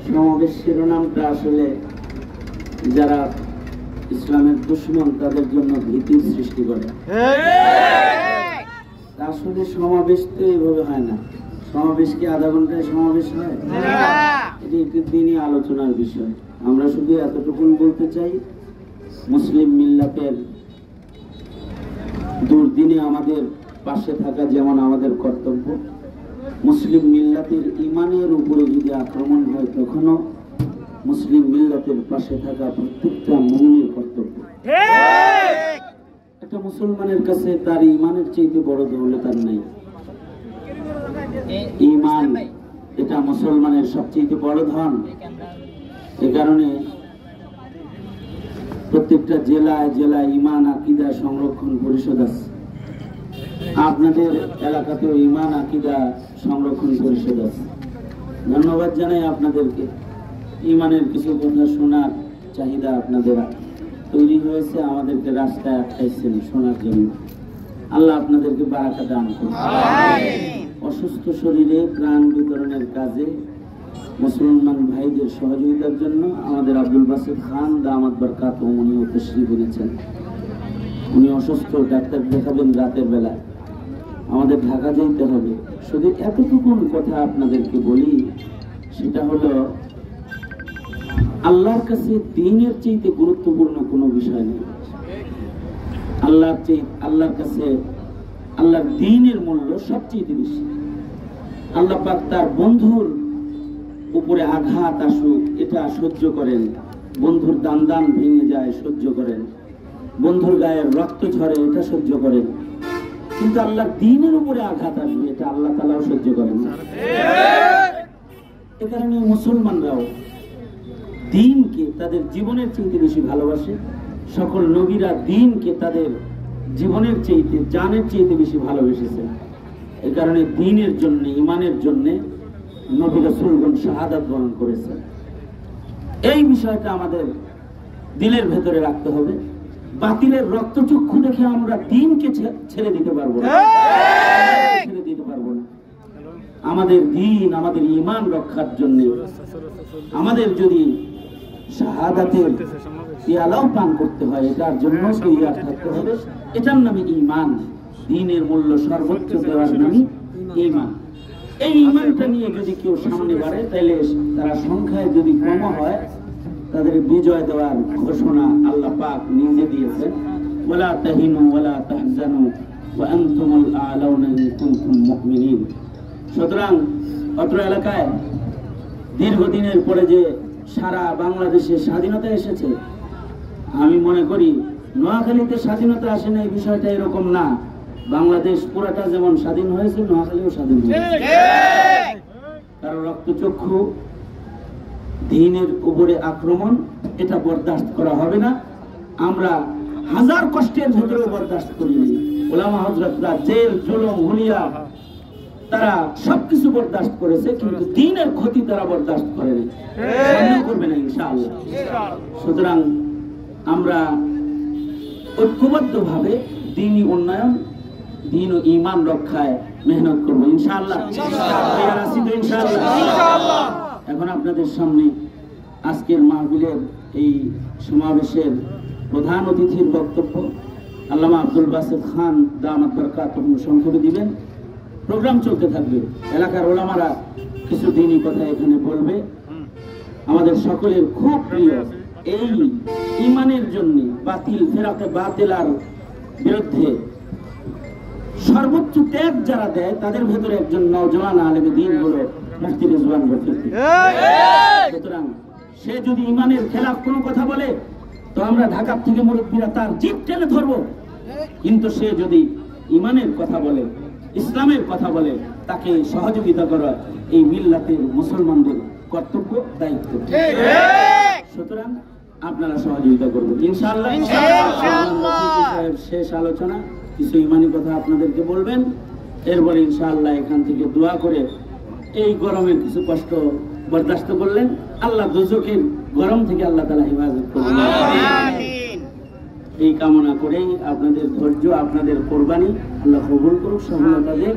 সমাবেশ শিরোনামটা আসলে যারা ইসলামের দুশমন তাদের জন্য ভীতির সৃষ্টি করে। আসলে সমাবেশ তো এইভাবে হয় না। সমাবেশ কি আধা ঘন্টায় সমাবেশ হয়? এটি একটি দিনই আলোচনার বিষয়। আমরা শুধু এতটুকু বলতে চাই, মুসলিম মিল্লাতের দুর্দিনে আমাদের পাশে থাকা যেমন আমাদের কর্তব্য, মুসলিম মিল্লাতের ইমানের উপরে যদি আক্রমণ হয় তখনও মুসলিম মিল্লাতের পাশে থাকা প্রত্যেকটা মুমিনের কর্তব্য। একটা মুসলমানের কাছে তার ইমানের চাইতে বড় দৌলত আর নাই। ইমান এটা মুসলমানের সবচেয়ে বড় ধন। এ কারণে প্রত্যেকটা জেলায় জেলায় ইমান আকীদা সংরক্ষণ পরিষদ আছে। আপনাদের এলাকাতেও ইমান আকীদা সংরক্ষণ পরিষদ আছে। ধন্যবাদ জানাই আপনাদেরকে। ইমানের কিছু কথা শোনার চাহিদা আপনাদের তৈরি হয়েছে, আমাদেরকে রাস্তায় আটকাইছেন শোনার জন্য। আল্লাহ আপনাদেরকে বারাকা দান করুন। অসুস্থ শরীরে প্রাণ বিতরণের কাজে মুসলমান ভাইদের সহযোগিতার জন্য আমাদের আব্দুল বাসিত খান দামাত বরকাতুহু উনি তশরিফ এনেছেন। উনি অসুস্থ, ডাক্তার দেখাবেন রাতের বেলা, আমাদের ঢাকা যেতে হবে। শুধু এতটুকু কথা আপনাদেরকে বলি, সেটা হলো আল্লাহর কাছে দ্বীনের চাইতে গুরুত্বপূর্ণ কোনো বিষয় নেই। আল্লাহর কাছে আল্লাহর দ্বীনের মূল্য সবচেয়ে বেশি। আল্লাহ পাক তার বন্ধুর উপরে আঘাত আসুক এটা সহ্য করেন, বন্ধুর দান ভেঙে যায় সহ্য করেন, বন্ধুর গায়ের রক্ত ঝরে এটা সহ্য করেন, কিন্তু আল্লাহর দ্বীনের উপরে আঘাত আসবে এটা আল্লাহ তাআলাও সহ্য করেন না। এ কারণে মুসলমানরাও দ্বীনকে তাদের জীবনের চাইতে বেশি ভালোবাসে। সকল নবীরা দ্বীনকে তাদের জীবনের চাইতে জানের চাইতে বেশি ভালোবেসেছেন। এই কারণে দ্বীনের জন্য, ইমানের জন্য নবী রাসূলগণ শাহাদাত বরণ করেছেন। এই বিষয়টা আমাদের দিলের ভেতরে রাখতে হবে। বাতিলের রক্তচক্ষু দেখে আমরা দ্বীনকে ছেড়ে দিতে পারবো না, ছেড়ে দিতে পারবো না। আমাদের দ্বীন, আমাদের ঈমান রক্ষার জন্য আমাদের যদি শাহাদাতের পিয়ালাও পান করতে হয়, এটার জন্য তৈয়ার থাকতে হবে। এটার নামে ঈমান। দ্বীনের মূল্য সর্বোচ্চ দেওয়ার নামই ঈমান। এই ঈমানটা নিয়ে যদি কেউ সামনে বাড়ে, তাহলে তারা সংখ্যায় যদি কম হয়, তাদের বিজয় দেওয়ার ঘোষণা আল্লাহ পাক নিজে দিয়েছেন। ওয়ালা তাহিনু ওয়ালা তাহজানু ওয়া আনতুমুল আ'লাউনা ইন কুনতুম মুমিনিন। সুতরাং অত্র এলাকায় দীর্ঘদিনের পরে যে সারা বাংলাদেশে স্বাধীনতা এসেছে, আমি মনে করি নোয়াখালীতে স্বাধীনতা আসে না এই বিষয়টা এরকম না। বাংলাদেশ পুরাটা যেমন স্বাধীন হয়েছে, নোয়াখালীও স্বাধীন হয়েছে। কারণ রক্তচক্ষু দ্বীনের উপরে আক্রমণ এটা বরদাস্ত করা হবে না। আমরা হাজার কষ্টের ভেতরেও বরদাস্ত করিনি। ওলামা হযরতরা জেল, জুলুম, হুলিয়া তারা সবকিছু বরদাস্ত করেছে, কিন্তু দ্বীনের ক্ষতি তারা বরদাস্ত করেনি, করবে না ইনশাআল্লাহ। সুতরাং আমরা ঐক্যবদ্ধভাবে দ্বীনি উন্নয়ন, দ্বীন ও ঈমান রক্ষায় মেহনত করবো ইনশাআল্লাহ। এখন আপনাদের সামনে আজকের মাহফিলের এই সমাবেশের প্রধান অতিথির বক্তব্য আল্লামা আব্দুল বাসিত খান দামাত বরকাতুহু সংক্ষেপে দিবেন। প্রোগ্রাম চলতে থাকবে। এলাকার ওলামারা কিছু দ্বীনি কথা এখানে বলবে। আমাদের সকলের খুব প্রিয় এই ঈমানের জন্য বাতিল ফেরাতে বাতিলার বিরুদ্ধে সর্বোচ্চ ত্যাগ যারা দেয়, তাদের ভেতরে একজন নওজওয়ান আলেম দ্বীন হলো মুফতি রিজওয়ান রফিকি। সুতরাং সে যদি ঈমানের খেলাফ কোনো কথা বলে, তো আমরা ঢাকা থেকে মুরব্বীরা তার জিভ টেনে ধরবো। কিন্তু সে যদি ঈমানের কথা বলে, ইসলামের কথা বলে, তাকে সহযোগিতা করা এই মিল্লাতের মুসলমানদের কর্তব্য, দায়িত্ব। সুতরাং আপনারা সহযোগিতা করবেন ইনশাআল্লাহ। শেষ আলোচনা কিছু ঈমানি কথা আপনাদেরকে বলবেন, এরপরে ইনশাআল্লাহ এখান থেকে দোয়া করে এই গরমের কিছু কষ্ট বরদাস্ত করলেন, আল্লাহ দুজকের গরম থেকে আল্লাহ তাআলা হেফাজত করবেন এই কামনা করেই আপনাদের ধৈর্য, আপনাদের কোরবানি আল্লাহ কবুল করুক। সফলতাদের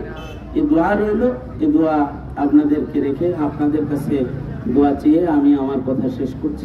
এই দোয়া রইল। এই দোয়া আপনাদেরকে রেখে আপনাদের কাছে দোয়া চেয়ে আমি আমার কথা শেষ করছি।